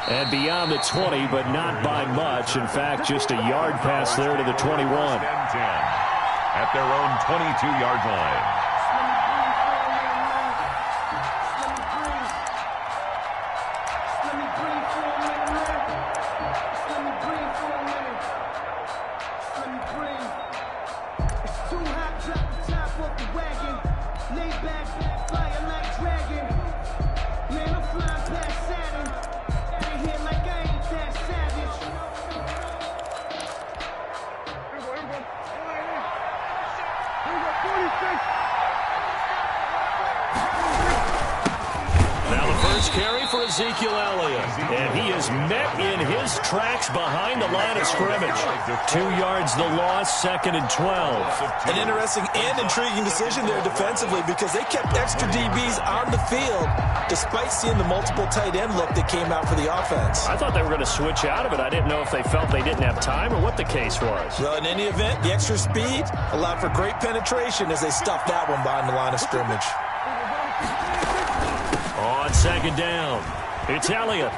And beyond the 20, but not by much. In fact, just a yard pass there to the 21. At their own 22-yard line. Ezekiel Elliott, and he is met in his tracks behind the line of scrimmage. 2 yards the loss, 2nd and 12. An interesting and intriguing decision there defensively because they kept extra DBs on the field despite seeing the multiple tight end look that came out for the offense. I thought they were going to switch out of it. I didn't know if they felt they didn't have time or what the case was. Well, in any event, the extra speed allowed for great penetration as they stuffed that one behind the line of scrimmage. On 2nd down, it's Elliott.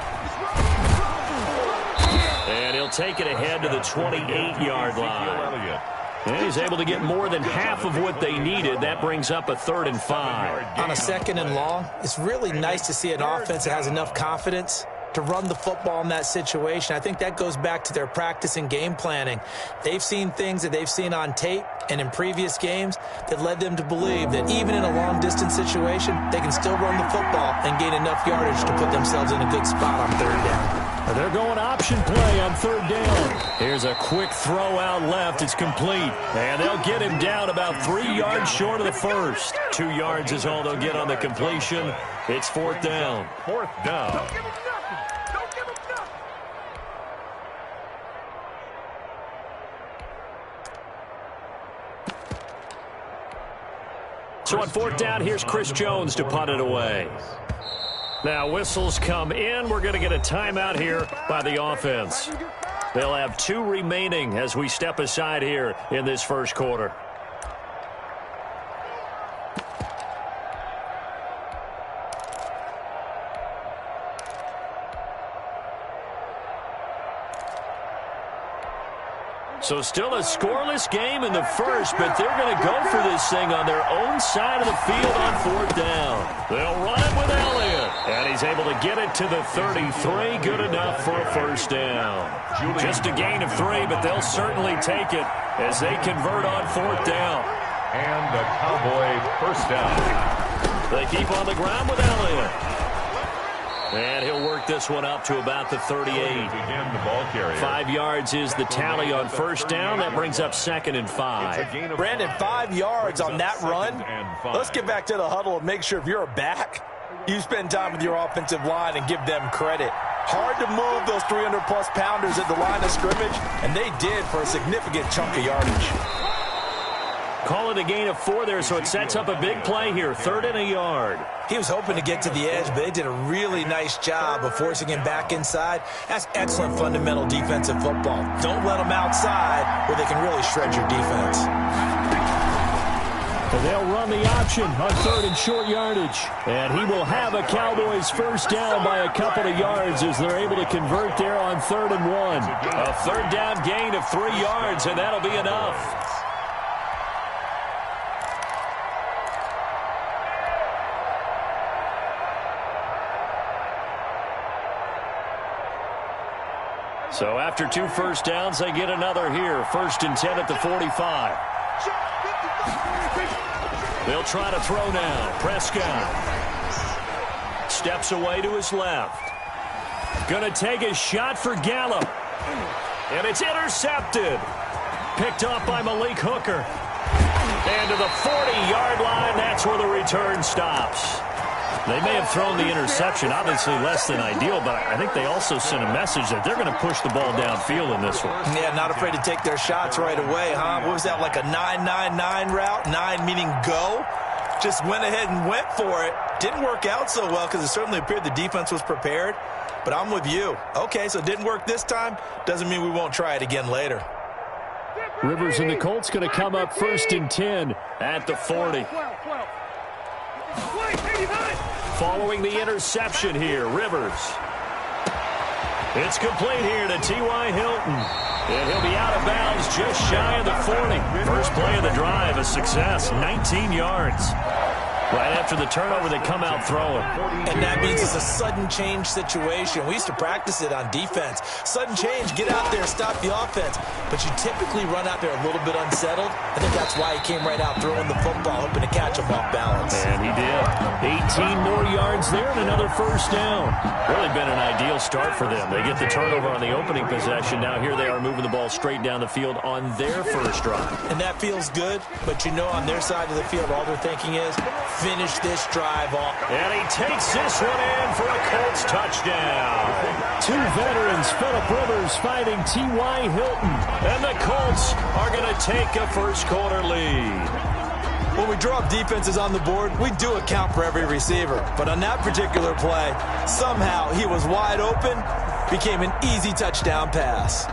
And he'll take it ahead to the 28-yard line. And he's able to get more than half of what they needed. That brings up a 3rd and 5. On a 2nd and long, it's really nice to see an offense that has enough confidence to run the football in that situation. I think that goes back to their practice and game planning. They've seen things that they've seen on tape and in previous games that led them to believe that even in a long-distance situation, they can still run the football and gain enough yardage to put themselves in a good spot on 3rd down. They're going option play on 3rd down. Here's a quick throw out left. It's complete. And they'll get him down about 3 yards short of the first. 2 yards is all they'll get on the completion. It's 4th down. 4th down. So on 4th down, here's Chris Jones to punt it away. Now whistles come in. We're going to get a timeout here by the offense. They'll have 2 remaining as we step aside here in this first quarter. So still a scoreless game in the first, but they're going to go for this thing on their own side of the field on 4th down. They'll run it with Elliott, and he's able to get it to the 33. Good enough for a 1st down. Just a gain of 3, but they'll certainly take it as they convert on 4th down. And the Cowboy 1st down. They keep on the ground with Elliott. And he'll work this one up to about the 38. Again, the ball carrier. 5 yards is the tally on 1st down. That brings up 2nd and 5. Brandon, 5 yards on that run. Let's get back to the huddle and make sure if you're a back, you spend time with your offensive line and give them credit. Hard to move those 300-plus pounders at the line of scrimmage, and they did for a significant chunk of yardage. Call it a gain of 4 there, so it sets up a big play here. 3rd and a yard. He was hoping to get to the edge, but they did a really nice job of forcing him back inside. That's excellent fundamental defensive football. Don't let them outside where they can really shred your defense. And they'll run the option on 3rd and short yardage. And he will have a Cowboys 1st down by a couple of yards as they're able to convert there on 3rd and 1. A 3rd down gain of 3 yards, and that'll be enough. So after 2 1st downs, they get another here. 1st and 10 at the 45. They'll try to throw now. Prescott steps away to his left. Going to take a shot for Gallup. And it's intercepted. Picked off by Malik Hooker. And to the 40-yard line, that's where the return stops. They may have thrown the interception, obviously less than ideal, but I think they also sent a message that they're going to push the ball downfield in this one. Yeah, not afraid to take their shots right away, huh? What was that, like a 9-9-9 route? 9 meaning go? Just went ahead and went for it. Didn't work out so well because it certainly appeared the defense was prepared. But I'm with you. Okay, so it didn't work this time. Doesn't mean we won't try it again later. Rivers and the Colts going to come up 1st and 10 at the 40. Following the interception here, Rivers. It's complete here to T.Y. Hilton. And he'll be out of bounds just shy of the 40. First play of the drive, a success, 19 yards. Right after the turnover, they come out throwing. And that means it's a sudden change situation. We used to practice it on defense. Sudden change, get out there, stop the offense. But you typically run out there a little bit unsettled. I think that's why he came right out throwing the football, hoping to catch him off balance. And he did. 18 more yards there and another first down. Really been an ideal start for them. They get the turnover on the opening possession. Now here they are moving the ball straight down the field on their first drive. And that feels good, but you know on their side of the field, all they're thinking is, finish this drive off. And he takes this one in for a Colts touchdown. Two veterans, Phillip Rivers fighting T.Y. Hilton. And the Colts are going to take a first-quarter lead. When we draw up defenses on the board, we do account for every receiver. But on that particular play, somehow he was wide open, became an easy touchdown pass.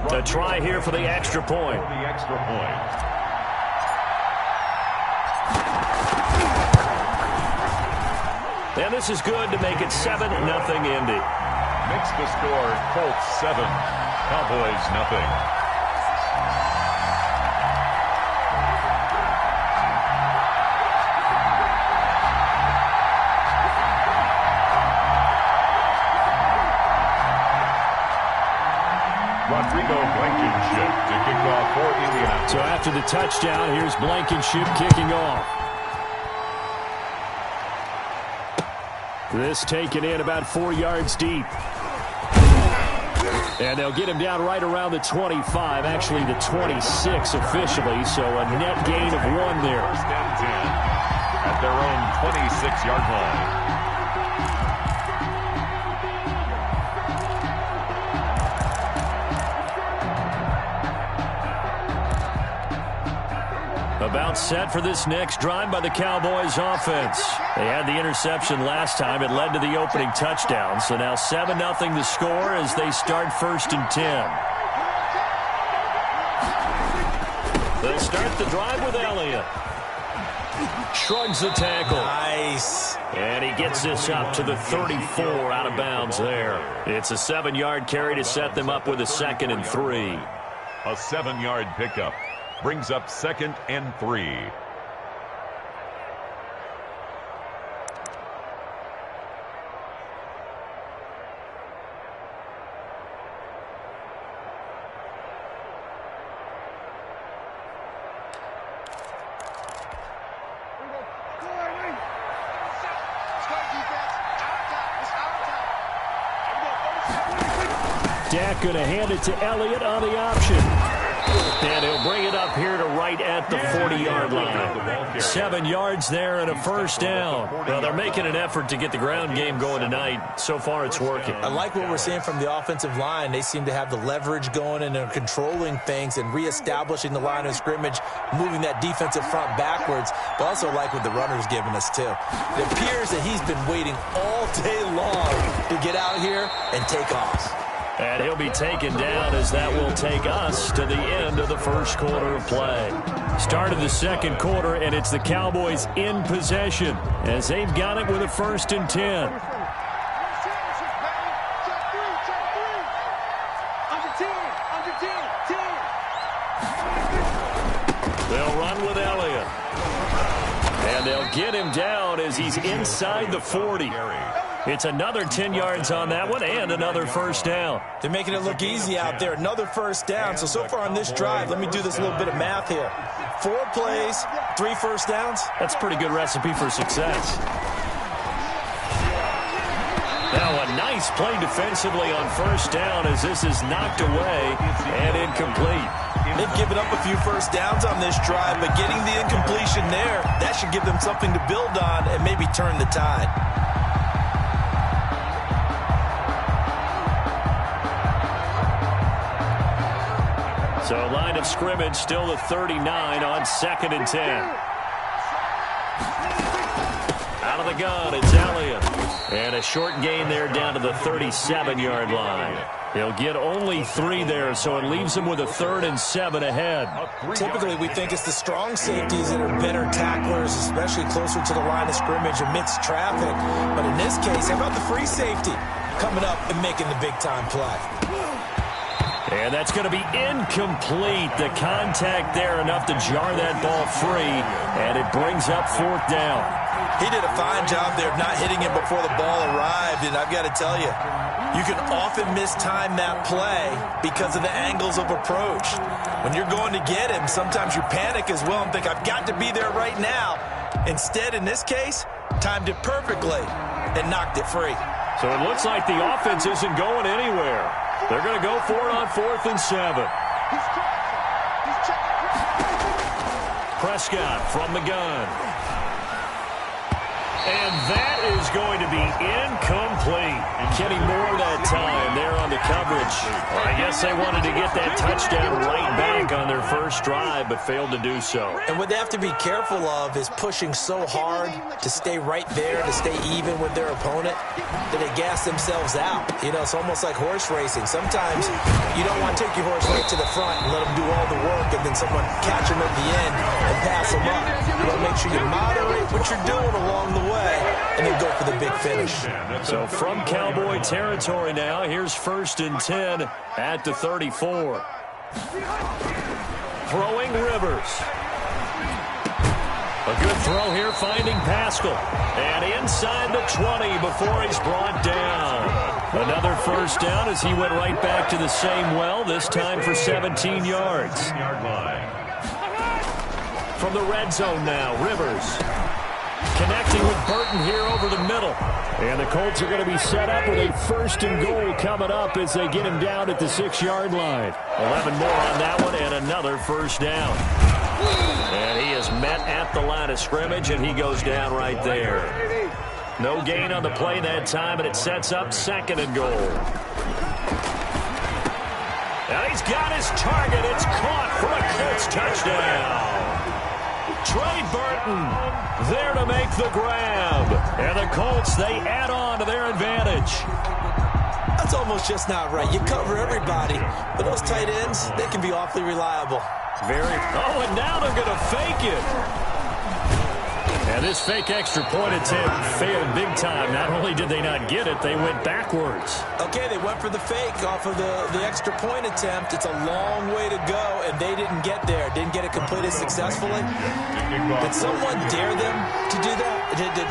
A try here for the extra point. And this is good to make it 7-0 Indy. Makes the score Colts 7, Cowboys nothing. Rodrigo Blankenship to kick off for Indianapolis. So after the touchdown, here's Blankenship kicking off. This taken in about 4 yards deep. And they'll get him down right around the 25, actually the 26 officially, so a net gain of 1 there. First and 10 at their own 26-yard line. About set for this next drive by the Cowboys offense. They had the interception last time. It led to the opening touchdown. So now 7-0 the score as they start first and 10. They'll start the drive with Elliott. Shrugs the tackle. Nice. And he gets this up to the 34 out of bounds there. It's a 7-yard carry to set them up with a 2nd and 3. A 7-yard pickup brings up 2nd and 3. Dak going to hand it to Elliott on the option. And he'll bring it up here to right at the 40-yard line. 7 yards there and a first down. Well, they're making an effort to get the ground game going tonight. So far, it's working. I like what we're seeing from the offensive line. They seem to have the leverage going and they're controlling things and reestablishing the line of scrimmage, moving that defensive front backwards. But also like what the runner's giving us, too. It appears that he's been waiting all day long to get out here and take off. And he'll be taken down as that will take us to the end of the first quarter of play. Start of the second quarter, and it's the Cowboys in possession as they've got it with a 1st and 10. They'll run with Elliott. And they'll get him down as he's inside the 40. It's another 10 yards on that one and another first down. They're making it look easy out there. Another first down. So far on this drive, let me do this little bit of math here. 4 plays, 3 first downs. That's a pretty good recipe for success. Now a nice play defensively on first down as this is knocked away and incomplete. They've given up a few first downs on this drive, but getting the incompletion there, that should give them something to build on and maybe turn the tide. So line of scrimmage still the 39 on 2nd and 10. Out of the gun, it's Elliott. And a short gain there down to the 37-yard line. He'll get only 3 there, so it leaves him with a 3rd and 7 ahead. Typically, we think it's the strong safeties that are better tacklers, especially closer to the line of scrimmage amidst traffic. But in this case, how about the free safety coming up and making the big-time play? And that's going to be incomplete. The contact there enough to jar that ball free, and it brings up 4th down. He did a fine job there of not hitting him before the ball arrived, and I've got to tell you, you can often mistime that play because of the angles of approach. When you're going to get him, sometimes you panic as well and think, I've got to be there right now. Instead, in this case, timed it perfectly and knocked it free. So it looks like the offense isn't going anywhere. They're going to go for it on 4th and 7. Prescott from the gun. And that is going to be incomplete. Kenny Moore that time there on the coverage. Well, I guess they wanted to get that touchdown right back on their first drive, but failed to do so. And what they have to be careful of is pushing so hard to stay right there, to stay even with their opponent, that they gas themselves out. You know, it's almost like horse racing. Sometimes you don't want to take your horse right to the front and let them do all the work, and then someone catch them at the end and pass them up. You want to make sure you moderate what you're doing along the way, and then go for the big finish. So from Cowboy territory now, here's 1st and 10 at the 34. Throwing Rivers. A good throw here, finding Pascal. And inside the 20 before he's brought down. Another 1st down as he went right back to the same well, this time for 17 yards. From the red zone now, Rivers. Connecting with Burton here over the middle. And the Colts are going to be set up with a 1st and goal coming up as they get him down at the 6-yard line. 11 more on that one and another 1st down. And he is met at the line of scrimmage, and he goes down right there. No gain on the play that time, and it sets up 2nd and goal. And he's got his target. It's caught for a Colts touchdown. Trey Burton there to make the grab. And the Colts, they add on to their advantage. That's almost just not right. You cover everybody, but those tight ends, they can be awfully reliable. Oh, and now they're going to fake it. And this fake extra point attempt failed big time. Not only did they not get it, they went backwards. Okay, they went for the fake off of the extra point attempt. It's a long way to go, and they didn't get there. Didn't get it completed successfully. Did someone dare them to do that?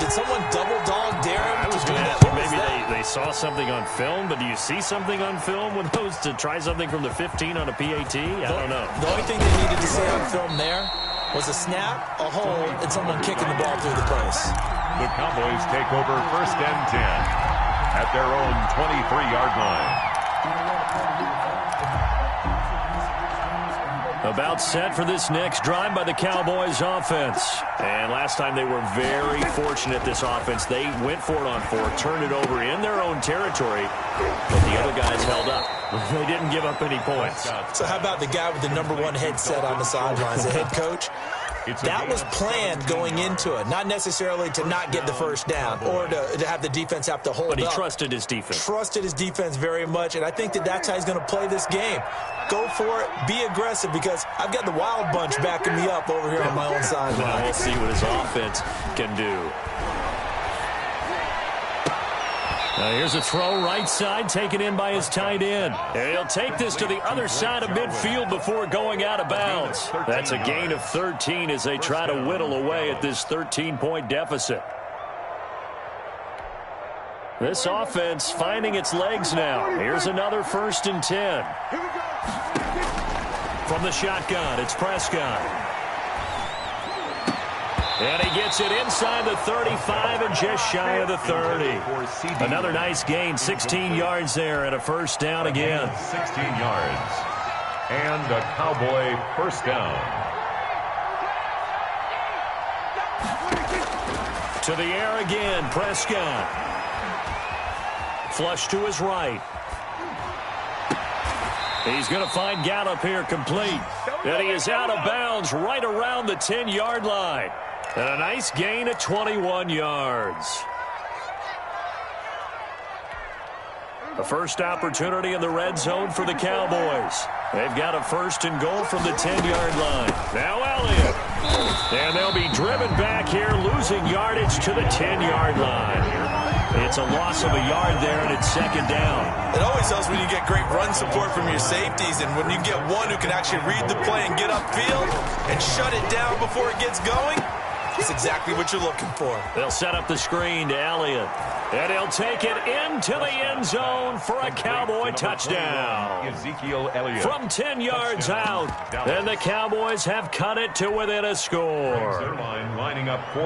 Did someone double dog dare them to do that? Maybe they saw something on film, but do you see something on film with those to try something from the 15 on a PAT? I don't know. The only thing they needed to see on film there was a snap, a hold, and someone kicking the ball through the post. The Cowboys take over 1st and 10 at their own 23-yard line. About set for this next drive by the Cowboys offense. And last time they were very fortunate, this offense. They went for it on 4, turned it over in their own territory, but the other guys held up. They didn't give up any points. So how about the guy with the #1 headset on the sidelines, the head coach? That was planned going into it, not necessarily to not get the 1st down or to have the defense have to hold up. But he trusted his defense. Trusted his defense very much, and I think that's how he's going to play this game. Go for it, be aggressive, because I've got the Wild Bunch backing me up over here on my own sideline. We'll see what his offense can do. Now here's a throw right side, taken in by his tight end. And he'll take this to the other side of midfield before going out of bounds. That's a gain of 13 as they try to whittle away at this 13-point deficit. This offense finding its legs now. Here's another 1st and 10. From the shotgun, it's Prescott. And he gets it inside the 35 and just shy of the 30. Another nice gain, 16 yards there and a 1st down again. 16 yards. And a Cowboy 1st down. To the air again, Prescott. Flush to his right. He's going to find Gallup here complete. And he is out of bounds right around the 10-yard line. And a nice gain of 21 yards. The first opportunity in the red zone for the Cowboys. They've got a 1st and goal from the 10-yard line. Now Elliott. And they'll be driven back here, losing yardage to the 10-yard line. It's a loss of a yard there, and it's 2nd down. It always helps when you get great run support from your safeties, and when you get one who can actually read the play and get upfield and shut it down before it gets going, it's exactly what you're looking for. They'll set up the screen to Elliott. And he'll take it into the end zone for a Cowboy touchdown. Ezekiel Elliott. From 10 yards out. And the Cowboys have cut it to within a score.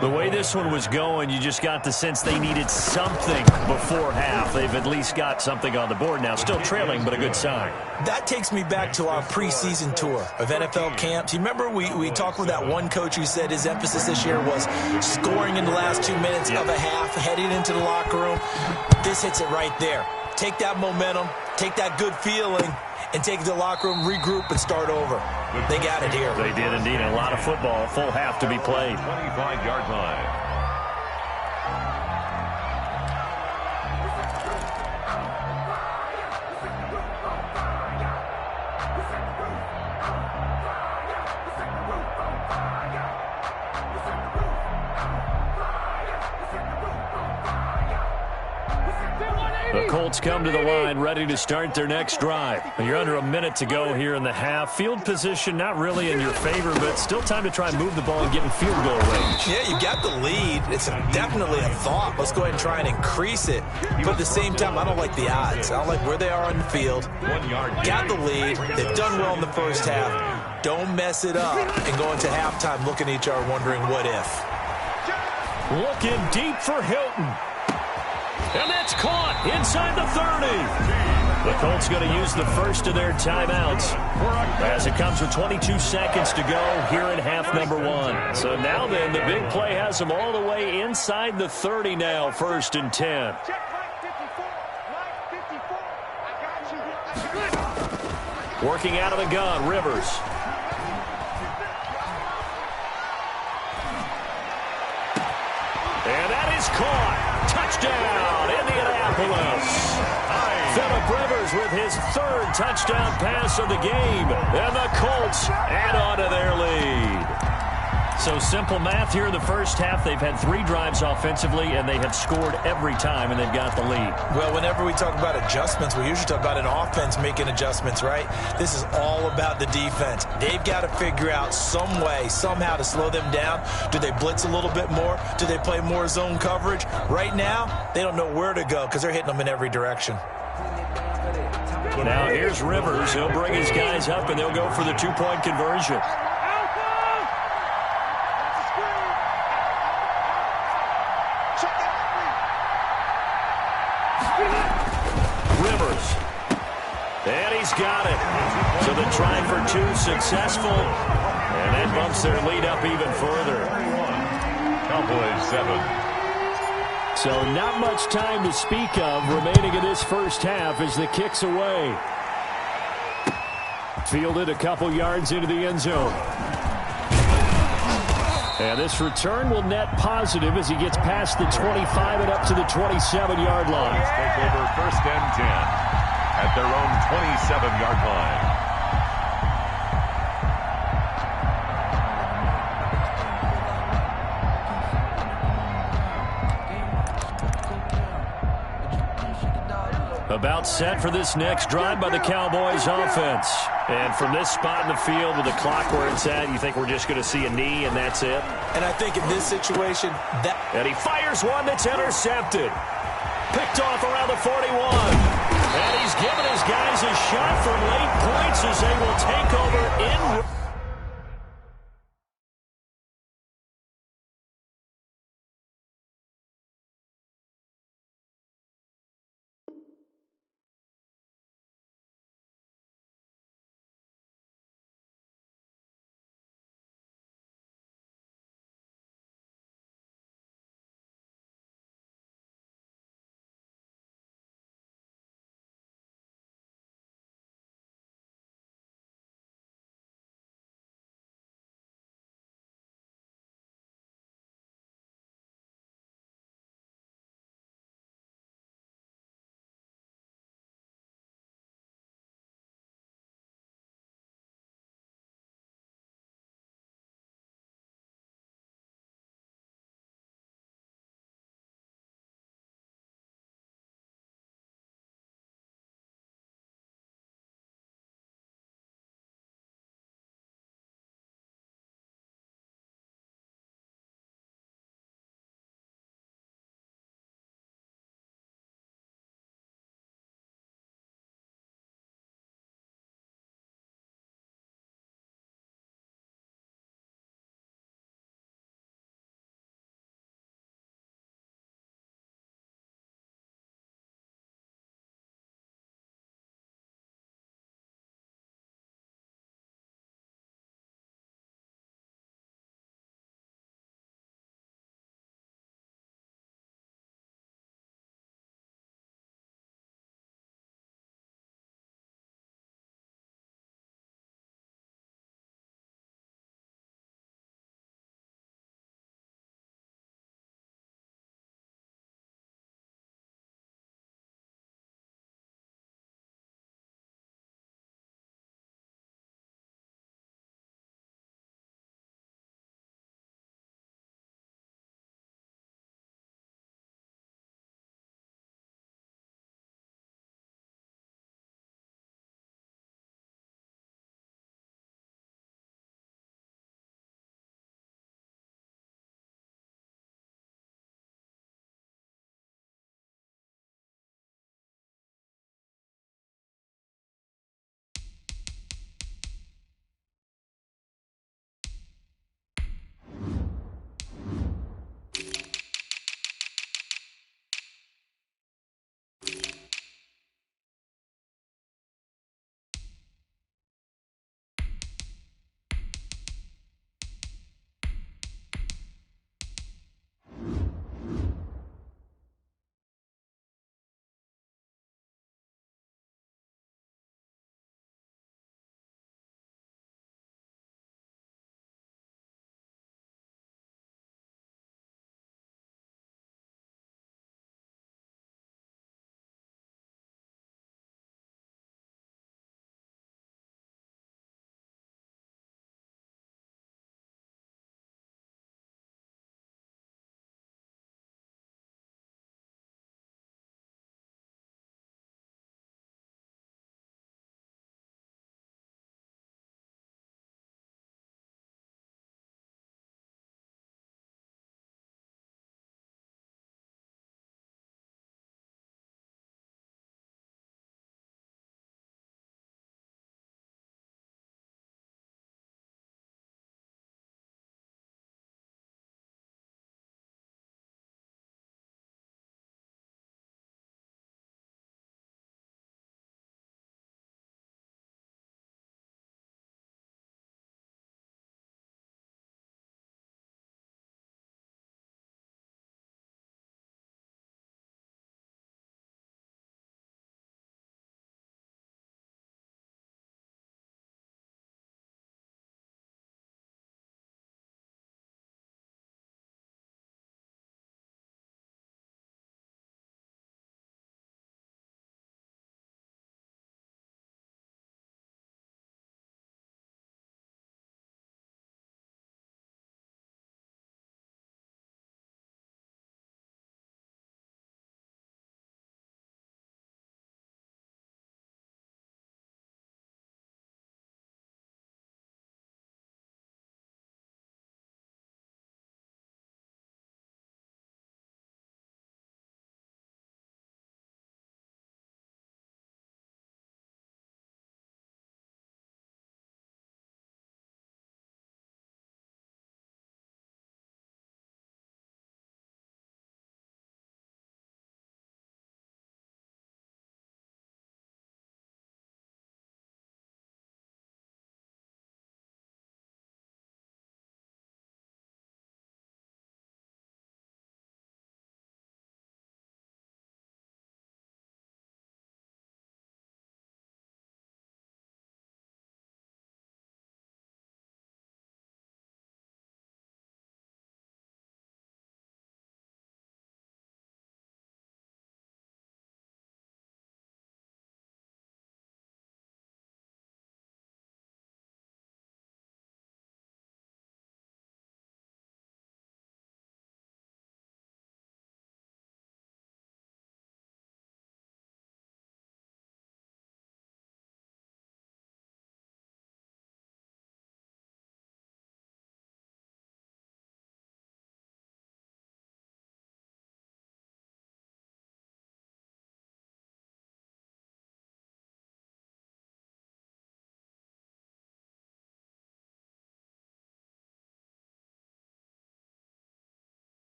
The way this one was going, you just got the sense they needed something before half. They've at least got something on the board now. Still trailing, but a good sign. That takes me back to our preseason tour of NFL camps. You remember we talked with that one coach who said his emphasis this year was scoring in the last 2 minutes of a half, heading into the locker room. This hits it right there. Take that momentum, take that good feeling, and take it to the locker room, regroup, and start over. They got it here. They did indeed. A lot of football, a full half to be played. 25-yard line. The Colts come to the line, ready to start their next drive. You're under a minute to go here in the half. Field position not really in your favor, but still time to try and move the ball and get in field goal range. Yeah, you got the lead. It's definitely a thought. Let's go ahead and try and increase it. But at the same time, I don't like the odds. I don't like where they are on the field. Got the lead. They've done well in the first half. Don't mess it up and go into halftime looking at each other wondering what if. Looking deep for Hilton. And that's caught inside the 30. The Colts going to use the first of their timeouts as it comes with 22 seconds to go here in half number 1. So now then, the big play has them all the way inside the 30 now, 1st and 10. Working out of the gun, Rivers. And that is caught. Touchdown, Indianapolis. Phillip Rivers with his 3rd touchdown pass of the game. And the Colts add on to their lead. So simple math here in the first half. They've had 3 drives offensively, and they have scored every time, and they've got the lead. Well, whenever we talk about adjustments, we usually talk about an offense making adjustments, right? This is all about the defense. They've got to figure out some way, somehow to slow them down. Do they blitz a little bit more? Do they play more zone coverage? Right now, they don't know where to go because they're hitting them in every direction. Now here's Rivers. He'll bring his guys up, and they'll go for the 2-point conversion. Rivers. And he's got it. So the try for 2 successful. And that bumps their lead up even further. Cowboys 7. So not much time to speak of remaining in this first half as the kick's away. Fielded a couple yards into the end zone. And this return will net positive as he gets past the 25 and up to the 27-yard line. Take over 1st and 10 at their own 27-yard line. About set for this next drive by the Cowboys offense. And from this spot in the field with the clock where it's at, you think we're just going to see a knee and that's it? And I think in this situation, and he fires one that's intercepted. Picked off around the 41. And he's given his guys a shot for late points as they will take over in...